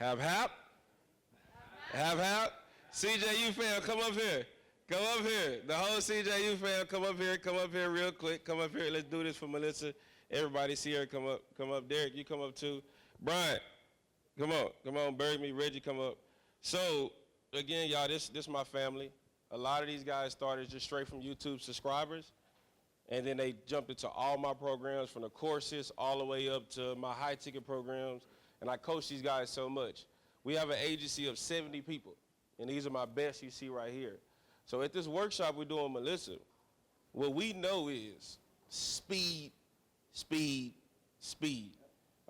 Have hap? Have hap? CJU fam, come up here. Come up here. The whole CJU fam, come up here. Come up here real quick. Come up here. Let's do this for Melissa. Everybody see her. Come up. Come up. Derek, you come up too. Brian, come on. Come on. Bury me. Reggie, come up. So, again, y'all, this my family. A lot of these guys started just straight from YouTube subscribers, and then they jumped into all my programs, from the courses all the way up to my high-ticket programs, and I coach these guys so much. We have an agency of 70 people, and these are my best you see right here. So at this workshop we're doing, Melissa, what we know is speed, speed, speed,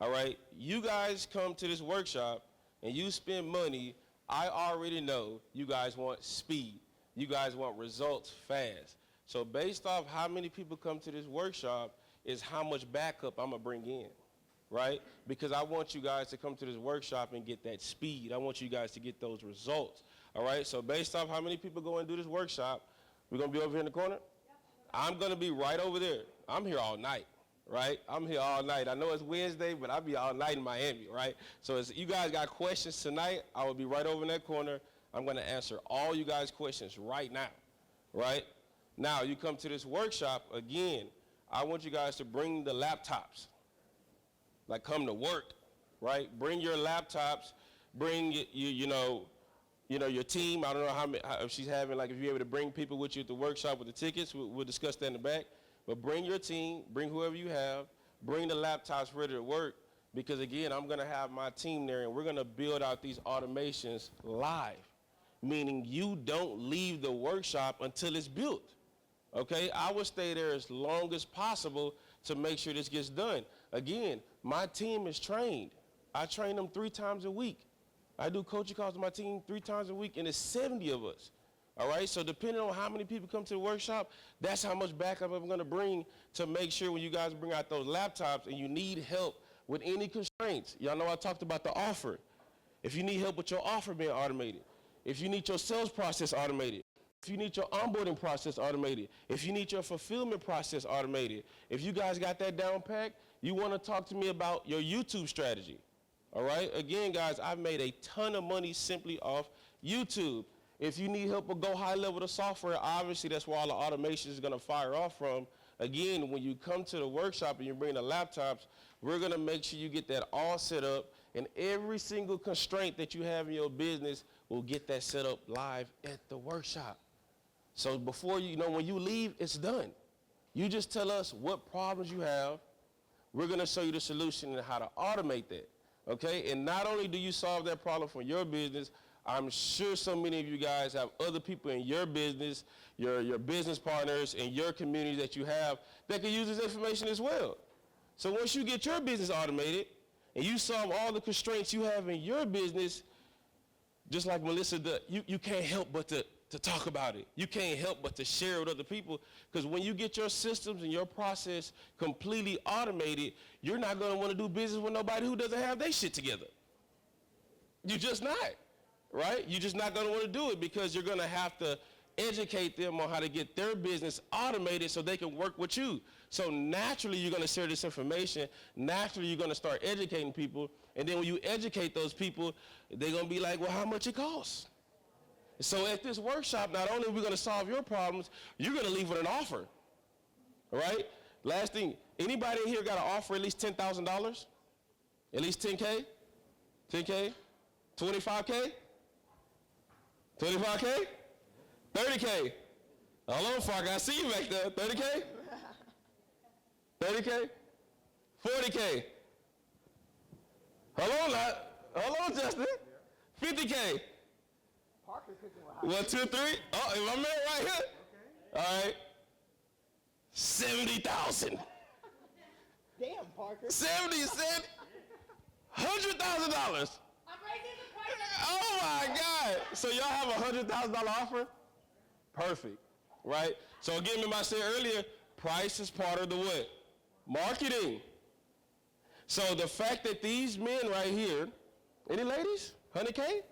all right? You guys come to this workshop and you spend money, I already know you guys want speed. You guys want results fast. So based off how many people come to this workshop is how much backup I'm gonna bring in, right? Because I want you guys to come to this workshop and get that speed. I want you guys to get those results, all right? So based off how many people go and do this workshop, we're gonna be over here in the corner? I'm gonna be right over there. I'm here all night, right? I'm here all night. I know it's Wednesday, but I'll be all night in Miami, right? So if you guys got questions tonight, I will be right over in that corner. I'm gonna answer all you guys' questions right now, right? Now, you come to this workshop, again, I want you guys to bring the laptops. Like, come to work, right? Bring your laptops, bring, your team. I don't know if she's having, like, if you're able to bring people with you at the workshop with the tickets, we'll discuss that in the back. But bring your team, bring whoever you have, bring the laptops ready to work, because, again, I'm going to have my team there, and we're going to build out these automations live, meaning you don't leave the workshop until it's built. Okay, I will stay there as long as possible to make sure this gets done. Again, my team is trained. I train them 3 times a week. I do coaching calls with my team 3 times a week, and it's 70 of us. All right, so depending on how many people come to the workshop, that's how much backup I'm gonna bring to make sure when you guys bring out those laptops and you need help with any constraints. Y'all know I talked about the offer. If you need help with your offer being automated, if you need your sales process automated, if you need your onboarding process automated, if you need your fulfillment process automated, if you guys got that down packed, you want to talk to me about your YouTube strategy. All right? Again, guys, I've made a ton of money simply off YouTube. If you need help with Go High Level of software, obviously that's where all the automation is going to fire off from. Again, when you come to the workshop and you bring the laptops, we're going to make sure you get that all set up, and every single constraint that you have in your business will get that set up live at the workshop. So before when you leave, it's done. You just tell us what problems you have. We're going to show you the solution and how to automate that, okay? And not only do you solve that problem for your business, I'm sure so many of you guys have other people in your business, your business partners, and your community that you have that can use this information as well. So once you get your business automated and you solve all the constraints you have in your business, just like Melissa does, you can't help but to talk about it. You can't help but to share it with other people, because when you get your systems and your process completely automated, you're not going to want to do business with nobody who doesn't have their shit together. You're just not, right? You're just not going to want to do it, because you're going to have to educate them on how to get their business automated so they can work with you. So naturally, you're going to share this information. Naturally, you're going to start educating people. And then when you educate those people, they're going to be like, well, how much it costs? So at this workshop, not only are we going to solve your problems, you're going to leave with an offer, all right? Last thing, anybody in here got an offer at least $10,000? At least 10K? 10K? 25K? 25K? 30K? Hold on, Fark, I see you back there. 30K? 30K? 40K? Hold on, Justin. 50K? 1, 2, 3. Oh, is my man right here? Okay. All right. 70,000. Damn, Parker. 70 cents. $100,000. I'm raising the price. Oh my God. So y'all have a $100,000 offer? Perfect. Right? So again, remember I said earlier, price is part of the what? Marketing. So the fact that these men right here, any ladies? 100K?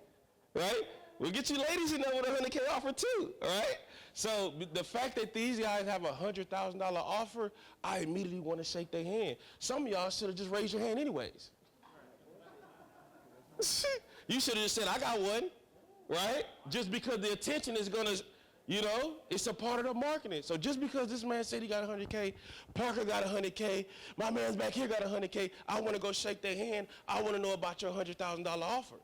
Right? We'll get you ladies in there with a $100K offer too, all right? So the fact that these guys have a $100,000 offer, I immediately want to shake their hand. Some of y'all should have just raised your hand anyways. You should have just said, I got one, right? Just because the attention is going to, it's a part of the marketing. So just because this man said he got 100K, Parker got 100K, my man's back here got 100K, I want to go shake their hand. I want to know about your $100,000 offer,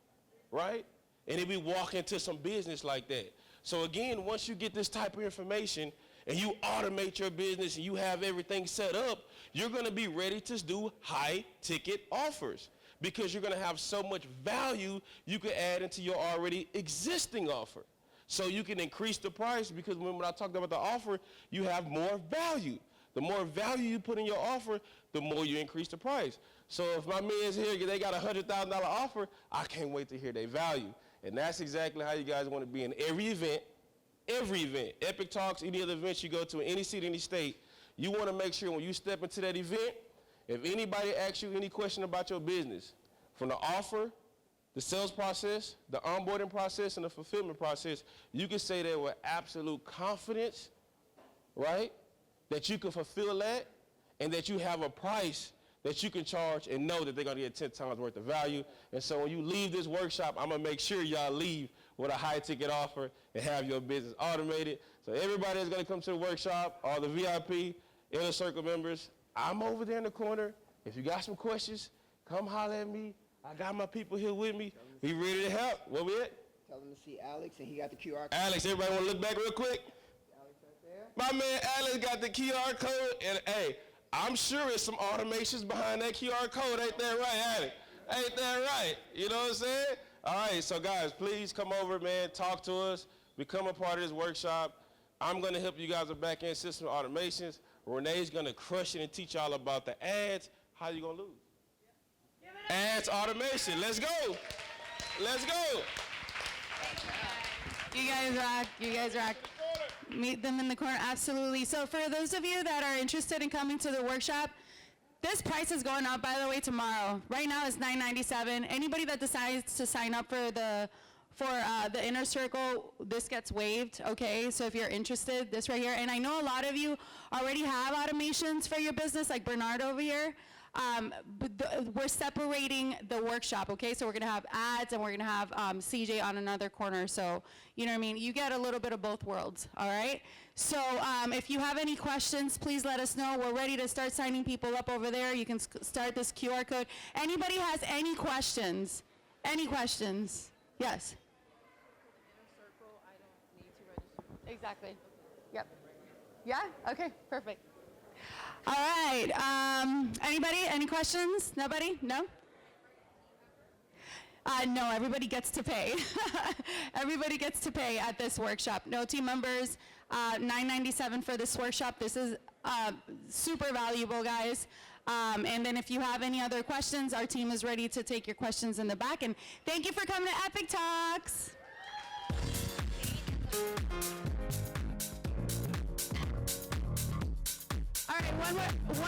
right? And then we walk into some business like that. So again, once you get this type of information and you automate your business and you have everything set up, you're going to be ready to do high ticket offers because you're going to have so much value you can add into your already existing offer. So you can increase the price because when I talked about the offer, you have more value. The more value you put in your offer, the more you increase the price. So if my man's here, they got a $100,000 offer, I can't wait to hear their value. And that's exactly how you guys want to be in every event. Epic Talks, any other events you go to, in any city, any state, you want to make sure when you step into that event, if anybody asks you any question about your business, from the offer, the sales process, the onboarding process, and the fulfillment process, you can say that with absolute confidence, right, that you can fulfill that and that you have a price that you can charge and know that they're going to get 10 times worth of value. And so when you leave this workshop, I'm going to make sure y'all leave with a high-ticket offer and have your business automated. So everybody that's going to come to the workshop, all the VIP, Inner Circle members, I'm over there in the corner. If you got some questions, come holler at me. I got my people here with me. We ready to help. Where we at? Tell them to see Alex, and he got the QR code. Alex, everybody want to look back real quick? Alex right there. My man Alex got the QR code, and hey, I'm sure it's some automations behind that QR code. Ain't that right, Alex? Ain't that right? You know what I'm saying? All right, so guys, please come over, man. Talk to us. Become a part of this workshop. I'm going to help you guys with back-end system automations. Renee's going to crush it and teach y'all about the ads. How you going to lose? Ads automation. Let's go. Let's go. You guys rock. You guys rock. Meet them in the corner. Absolutely. So for those of you that are interested in coming to the workshop, this price is going up, by the way, tomorrow. Right now it's $997. Anybody that decides to sign up for the Inner Circle, this gets waived, okay? So if you're interested, this right here. And I know a lot of you already have automations for your business, like Bernard over here. We're separating the workshop, okay? So we're gonna have ads and we're gonna have CJ on another corner. So, you know what I mean? You get a little bit of both worlds, all right? So if you have any questions, please let us know. We're ready to start signing people up over there. You can start this QR code. Anybody has any questions? Any questions? Yes? Exactly. Yep. Yeah? Okay, perfect. All right. Anybody? Any questions? Nobody? No? No, everybody gets to pay. Everybody gets to pay at this workshop. No team members, $997 for this workshop. This is super valuable, guys. And then if you have any other questions, our team is ready to take your questions in the back. And thank you for coming to Epic Talks. All right, one more.